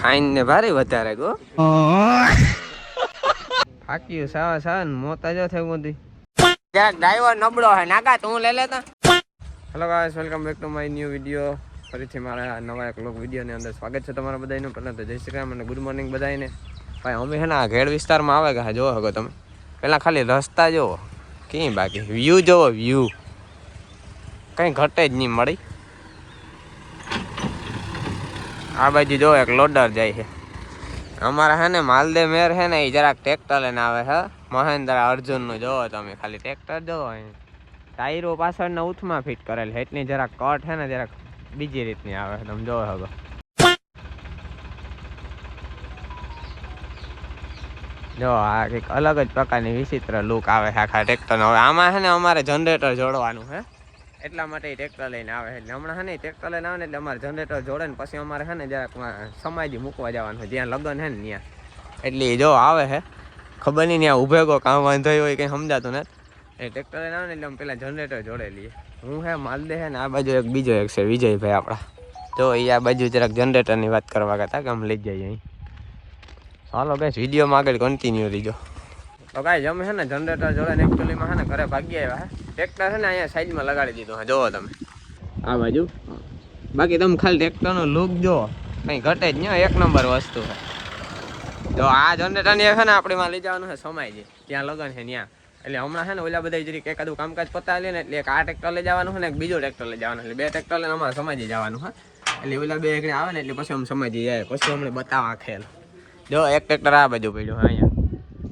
Fine ને ભારે વધારે ગો ફાક્યું સાવા સાવા ને મોતા જો થયું બધી જરાક ડ્રાઈવર નબળો હે નાગા તું લે લેતા. Hello guys, welcome back to my new video. ફરીથી મારા નવા એક લોક વિડીયોની અંદર સ્વાગત છે તમારા બધાનું. પહેલાં તો જય શ્રી રામ અને ગુડ મોર્નિંગ બધાને. ભાઈ અમે છે ને આ ઘેડ વિસ્તારમાં આવે ગયા જોવો હગો તમે. પહેલાં ખાલી રસ્તા જોવો કંઈ બાકી વ્યૂ જોવો વ્યૂ કંઈ ઘટે જ નહીં મળી. આ બાજુ જો એક લોડર જાય છે અમારા હે ને માલદેવ મેર છે ને એ જરાક ટ્રેક્ટર લઈને આવે છે મહેન્દ્ર અર્જુનનું. જોવો તમે ખાલી ટ્રેક્ટર જોવો ટાયરો પાછળના ઉથમાં ફિટ કરેલ છે એટલી જરાક કટ છે ને જરાક બીજી રીતની આવે છે તમે જોવો હગો. જો આ કંઈક અલગ જ પ્રકારની વિચિત્ર લુક આવે છે આખા ટ્રેક્ટરનો. હવે આમાં છે ને અમારે જનરેટર જોડવાનું છે એટલા માટે ટ્રેક્ટર લઈને આવે છે. એટલે હમણાં છે ને ટ્રેક્ટર લઈને આવે ને એટલે અમારે જનરેટર જોડે ને પછી અમારે છે ને જરાક સમાધિ મૂકવા જવાનું છે જ્યાં લગ્ન છે ને ત્યાં. એટલે જો આવે છે ખબર નહીં ત્યાં ઊભે ગો કામ વાંધો હોય કંઈ સમજાતું ને એ ટ્રેક્ટર લઈને આવે ને એટલે અમે પેલા જનરેટર જોડે લઈએ. હું હે માલદે છે ને આ બાજુ એક બીજો એક છે વિજયભાઈ આપણા. જો એ આ બાજુ જરાક જનરેટરની વાત કરવા ગયા હતા કે અમે લઈ જઈએ અહીં. હાલો ગાઈસ વિડીયોમાં આગળ કન્ટિન્યુ રહીજો. તો ગાઈસ અમે છે ને જનરેટર જોડે ને એકચ્યુઅલીમાં છે ને ઘરે ભાગી આવ્યા હે. ટ્રેક્ટર છે ને અહીંયા સાઈડમાં લગાડી દીધું હે જોવો તમે આ બાજુ. બાકી તમે ખાલી ટ્રેક્ટરનો લુક જુઓ કંઈ ઘટે જ નહીં, એક નંબર વસ્તુ છે. જો આ જનરેટરની છે ને આપણે માં લઈ જવાનું છે સમાયજી ત્યાં લગન છે ત્યાં. એટલે હમણાં છે ને ઓલા બધા જરીક એકાદું કામકાજ પતાવી લે ને એટલે એક આ ટ્રેક્ટર લઈ જવાનું છે ને એક બીજો ટ્રેક્ટર લઈ જવાનું. એટલે બે ટ્રેક્ટર લઈને અમારે સમાજી જવાનું હા. એટલે ઓલા બે એકને આવે ને એટલે પછી અમે સમાજી જાય પછી અમને બતાવવા ખેલ. જો એક ટ્રેક્ટર આ બાજુ પડ્યું અહીંયા.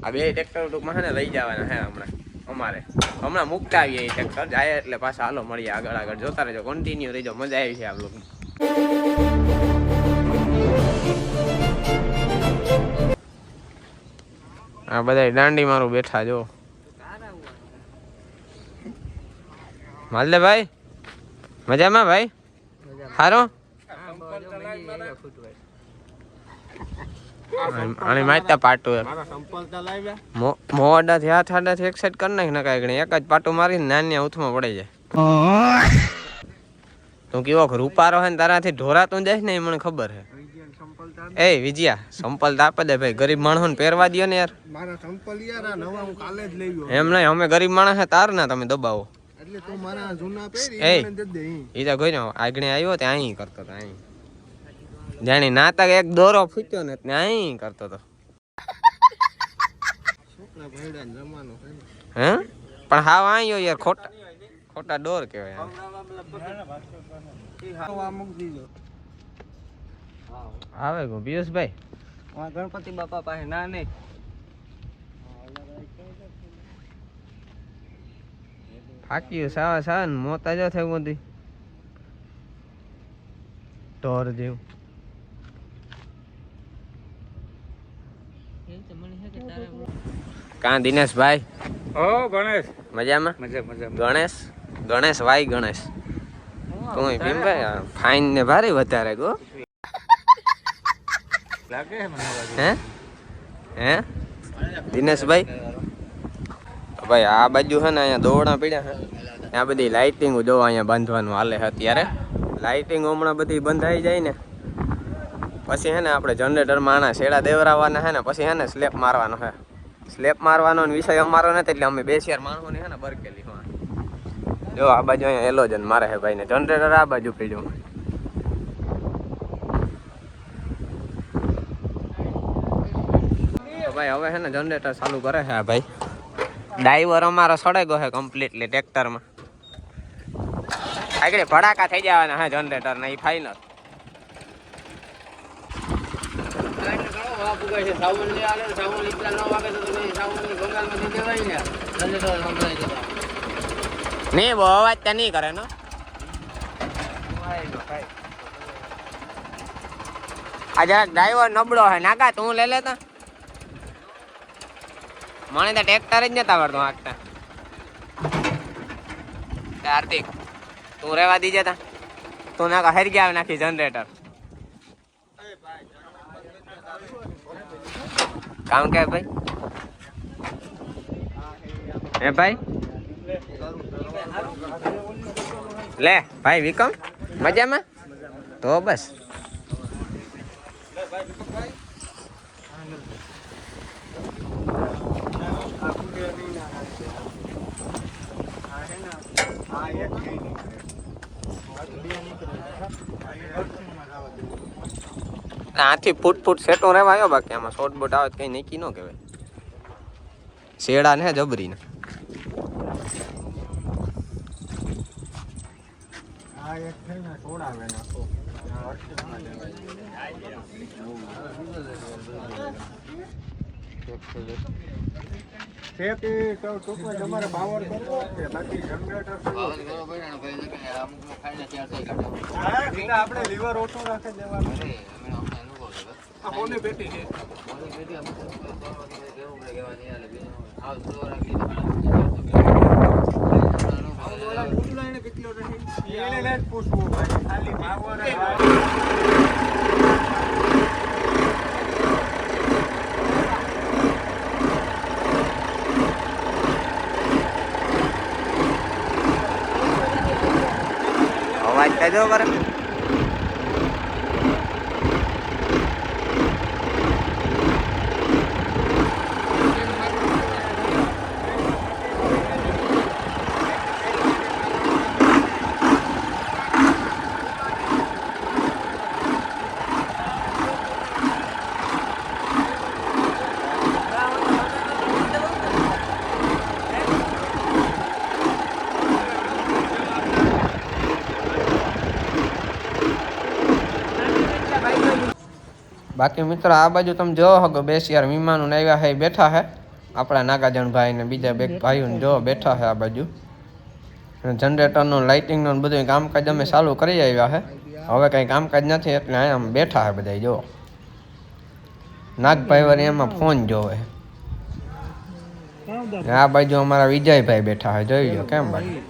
આ બે ટ્રેક્ટર ટૂંકમાં છે ને લઈ જવાના હે હમણાં અમારે. હમણાં મૂકતા આવીએ એ ટ્રેક્ટર જાય એટલે પાછા હાલો મળીએ આગળ આગળ જોતા રહેજો, કન્ટિન્યુ રહીજો, મજા આવી છે આ લોકો. આ બધા દાંડી મારું બેઠા જો. માલદેભાઈ મજામાં ભાઈ? સારો આની મારતા પાટું મોડાથી હાથ હાડાથી એક સાઈડ કરી નાખી નકાય ગણી એક જ પાટું મારીને નાની ઉથમાં પડી જાય. તું કેવો રૂપારો હે ને તારાથી ઢોરાતું જાય ને એ મને ખબર હે. એ વિજયા સંપલ તો આપે દે ભાઈ, ગરીબ માણસો ને પહેરવા દો ને યાર. એમ નહીં અમે ગરીબ માણસ હે તાર ના તમે દબાવો. એ તો ગઈ આગળ આવ્યો ત્યાં અહીં કરતો હતો અહીં જાણી નાતા એક દોરો ફૂટ્યો ને અહીં કરતો હતો. હે પણ હાવ આવ્યો યાર ખોટા ખોટા દોર કેવાય. આવે ગો પિયુષભાઈ ગણપતિ બાપા પાસે ના નહીં ફાક્યું સાવા સાવા ને મોતા જો થયું બધી ઢોર જેવું. કાં દિનેશભાઈ? ઓ ગણેશ મજામાં? મજા મજા. ગણેશ ગણેશ વાય ગણેશ તું ભીમભાઈ ફાઈન ને ભારે વધારે ગો લાગે હે હે દિનેશભાઈ? ભાઈ આ બાજુ છે ને અહીંયા દોરડા પડ્યા છે આ બધી લાઇટિંગ જો અહીંયા બાંધવાનું હાલે છે અત્યારે. લાઇટિંગ હમણાં બધી બંધાઈ જાય ને પછી હે ને આપણે જનરેટરમાં આના શેડા દેવરાવાના છે ને પછી હે ને સ્લેપ મારવાનો છે. સ્લેપ મારવાનો વિષય અમારો નથી એટલે અમે 2 માણસોની છે ને બરકેલી. જો આ બાજુ અહીંયા એલોજન મારે છે ભાઈ ને જનરેટર આ બાજુ પડ્યું. ભાઈ હવે છે ને જનરેટર ચાલુ કરે છે આ ભાઈ. ડ્રાઈવર અમારો સડે ગયો છે કમ્પ્લીટલી ટ્રેક્ટરમાં. આગળ ભડાકા થઈ જવાના હે જનરેટર ને એ ફાઇનલ. નહીં બહુ અવાજ ત્યાં નહીં કરે ને. આ જરાક ડ્રાઈવર નબળો હે નાગા તું લે લેતા. મને તો ટ્રેક્ટર જ નતા આવડતું હાંકતા. હાર્દિક તું રેવા દીજે તા તું નાકા હરી ગયા નાખી જનરેટર કામ કે ભાઈ હે ભાઈ લે ભાઈ વિકમ મજામાં તો બસ આથી ફૂટ સેટો રહેવા આવ્યો, બાકી આમાં શોર્ટ બોટ આવે કઈ નક્કી ન કહેવાય. શેડા ને જબરી ને તમારે પાવર કરવો કે બાકી જનરેટર આપણે લીવર ઓછું રાખી દેવાનું. પૂછવું ખાલી પાવર અવાજ કહેજો બરે. બાકી મિત્રો આ બાજુ તમે જોવો હો કે 2 શિયાર વિમાનું આવ્યા હે બેઠા હે. આપણા નાગાજણ ભાઈ ને બીજા બે ભાઈઓને જો બેઠા હે આ બાજુ. જનરેટરનું લાઇટિંગનું બધું કામકાજ અમે ચાલુ કરી આવ્યા હે. હવે કંઈ કામકાજ નથી એટલે અહીંયા બેઠા હે બધા. જો નાગભાઈ વાળી એમાં ફોન જોવે. આ બાજુ અમારા વિજયભાઈ બેઠા હે, જોઈ લો કેમ ભાઈ.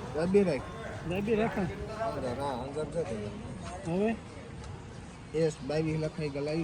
હવે S22 લખાઈ ગયેલા.